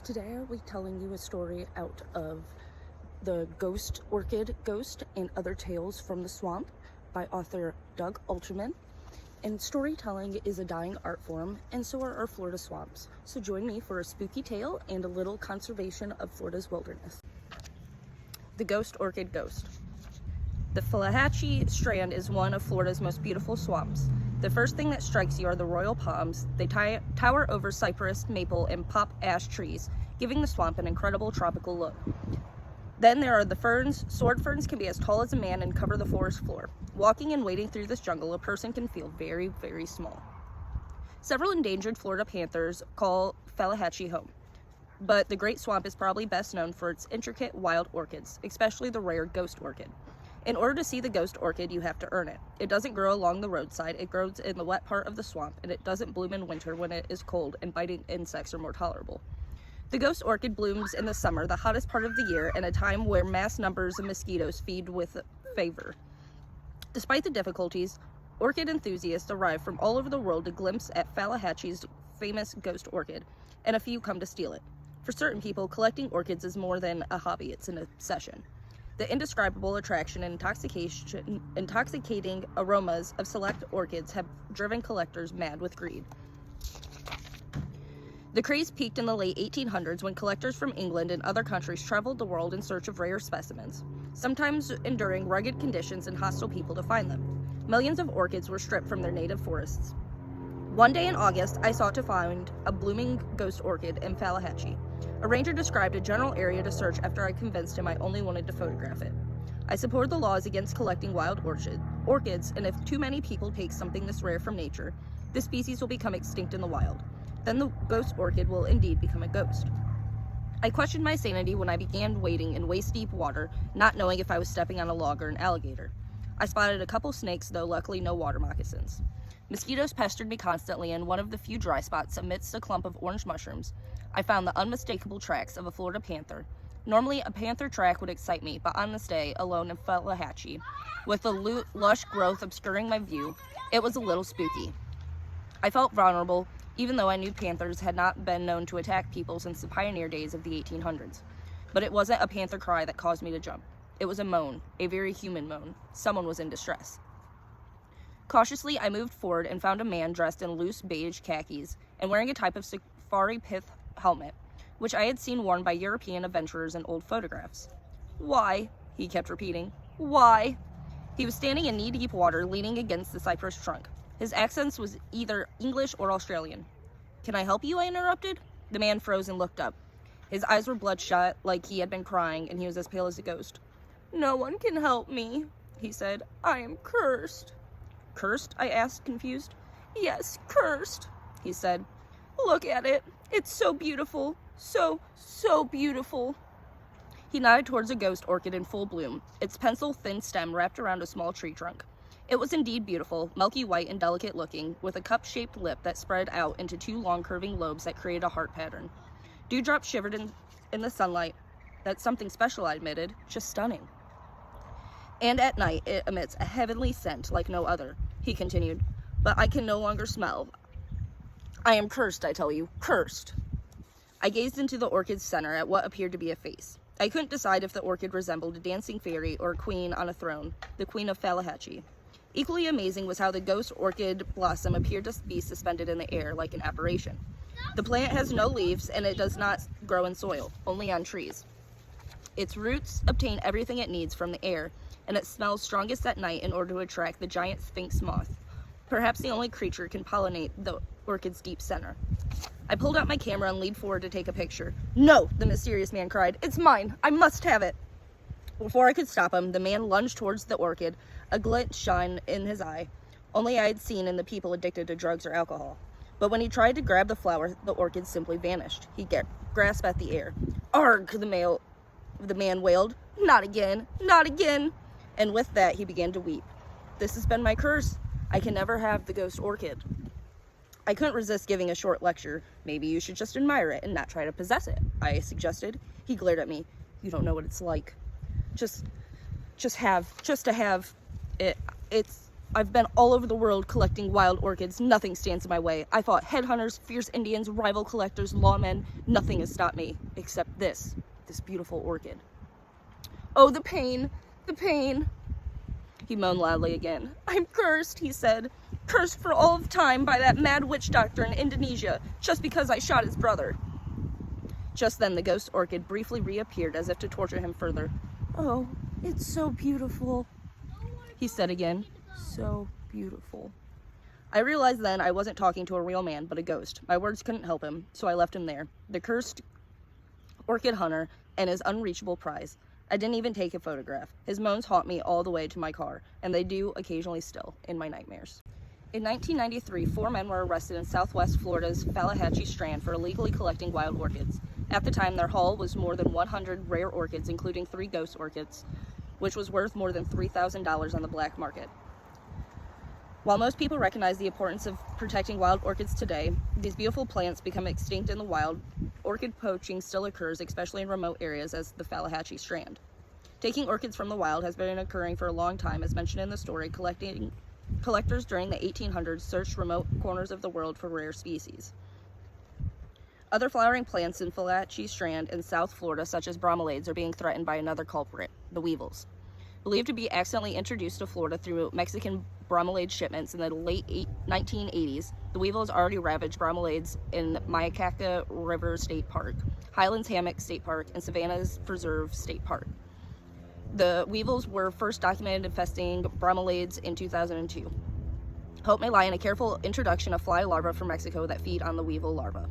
Today I'll be telling you a story out of the Ghost Orchid Ghost and Other Tales from the Swamp by author Doug Ultraman. And storytelling is a dying art form, and so are our Florida swamps. So join me for a spooky tale and a little conservation of Florida's wilderness. The Ghost Orchid Ghost. The Falahatchie Strand is one of Florida's most beautiful swamps. The first thing that strikes you are the royal palms. They tower over cypress, maple, and pop ash trees, giving the swamp an incredible tropical look. Then there are the ferns. Sword ferns can be as tall as a man and cover the forest floor. Walking and wading through this jungle, a person can feel very, very small. Several endangered Florida panthers call Falahatchie home, but the Great Swamp is probably best known for its intricate wild orchids, especially the rare ghost orchid. In order to see the ghost orchid, you have to earn it. It doesn't grow along the roadside. It grows in the wet part of the swamp, and it doesn't bloom in winter when it is cold and biting insects are more tolerable. The ghost orchid blooms in the summer, the hottest part of the year, and a time where mass numbers of mosquitoes feed with favor. Despite the difficulties, orchid enthusiasts arrive from all over the world to glimpse at Falahatchie's famous ghost orchid, and a few come to steal it. For certain people, collecting orchids is more than a hobby, it's an obsession. The indescribable attraction and intoxicating aromas of select orchids have driven collectors mad with greed. The craze peaked in the late 1800s when collectors from England and other countries traveled the world in search of rare specimens, sometimes enduring rugged conditions and hostile people to find them. Millions of orchids were stripped from their native forests. One day in August, I sought to find a blooming ghost orchid in Falahatchie. A ranger described a general area to search after I convinced him I only wanted to photograph it. I support the laws against collecting wild orchids, and if too many people take something this rare from nature, the species will become extinct in the wild. Then the ghost orchid will indeed become a ghost. I questioned my sanity when I began wading in waist-deep water, not knowing if I was stepping on a log or an alligator. I spotted a couple snakes, though luckily no water moccasins. Mosquitoes pestered me constantly, and one of the few dry spots amidst a clump of orange mushrooms, I found the unmistakable tracks of a Florida panther. Normally, a panther track would excite me, but on this day, alone in Falahatchie, with the lush growth obscuring my view, it was a little spooky. I felt vulnerable, even though I knew panthers had not been known to attack people since the pioneer days of the 1800s. But it wasn't a panther cry that caused me to jump. It was a moan, a very human moan. Someone was in distress. Cautiously, I moved forward and found a man dressed in loose beige khakis and wearing a type of safari pith helmet, which I had seen worn by European adventurers in old photographs. "Why?" he kept repeating. "Why?" He was standing in knee-deep water, leaning against the cypress trunk. His accent was either English or Australian. "Can I help you?" I interrupted. The man froze and looked up. His eyes were bloodshot, like he had been crying, and he was as pale as a ghost. "No one can help me," he said. "I am cursed." "Cursed?" I asked, confused. "Yes, cursed," he said. "Look at it. It's so beautiful. So beautiful." He nodded towards a ghost orchid in full bloom, its pencil-thin stem wrapped around a small tree trunk. It was indeed beautiful, milky white and delicate looking, with a cup-shaped lip that spread out into two long curving lobes that created a heart pattern. Dewdrops shivered in the sunlight. "That's something special," I admitted. "Just stunning." "And at night it emits a heavenly scent like no other," he continued. "But I can no longer smell. I am cursed, I tell you, cursed." I gazed into the orchid's center at what appeared to be a face. I couldn't decide if the orchid resembled a dancing fairy or a queen on a throne, the Queen of Falahatchie. Equally amazing was how the ghost orchid blossom appeared to be suspended in the air like an apparition. The plant has no leaves, and it does not grow in soil, only on trees. Its roots obtain everything it needs from the air, and it smells strongest at night in order to attract the giant sphinx moth. Perhaps the only creature can pollinate the orchid's deep center. I pulled out my camera and leaned forward to take a picture. "No!" the mysterious man cried. "It's mine! I must have it!" Before I could stop him, the man lunged towards the orchid, a glint shone in his eye, only I had seen in the people addicted to drugs or alcohol. But when he tried to grab the flower, the orchid simply vanished. He grasped at the air. "Arg!" the man wailed. "Not again! Not again!" And with that, he began to weep. "This has been my curse. I can never have the ghost orchid." I couldn't resist giving a short lecture. "Maybe you should just admire it and not try to possess it," I suggested. He glared at me. "You don't know what it's like. Just to have it. I've been all over the world collecting wild orchids. Nothing stands in my way. I fought headhunters, fierce Indians, rival collectors, lawmen. Nothing has stopped me except this beautiful orchid. Oh, the pain, the pain. He moaned loudly again. I'm cursed, he said. Cursed for all of time by that mad witch doctor in Indonesia, just because I shot his brother. Just then the ghost orchid briefly reappeared as if to torture him further. Oh, it's so beautiful, he said again. So beautiful. I realized then I wasn't talking to a real man, but a ghost. My words couldn't help him, so I left him there. The cursed orchid hunter and his unreachable prize. I didn't even take a photograph. His moans haunt me all the way to my car, and they do occasionally still, in my nightmares. In 1993, 4 men were arrested in southwest Florida's Falahatchie Strand for illegally collecting wild orchids. At the time, their haul was more than 100 rare orchids, including 3 ghost orchids, which was worth more than $3,000 on the black market. While most people recognize the importance of protecting wild orchids today, these beautiful plants become extinct in the wild. Orchid poaching still occurs, especially in remote areas as the Falahatchie Strand. Taking orchids from the wild has been occurring for a long time, as mentioned in the story. Collectors during the 1800s searched remote corners of the world for rare species. Other flowering plants in Falahatchie Strand in South Florida, such as bromeliads, are being threatened by another culprit, the weevils. Believed to be accidentally introduced to Florida through Mexican bromeliad shipments in the late 1980s, the weevils already ravaged bromeliads in Myakaka River State Park, Highlands Hammock State Park, and Savannah's Preserve State Park. The weevils were first documented infesting bromeliads in 2002. Hope may lie in a careful introduction of fly larvae from Mexico that feed on the weevil larvae.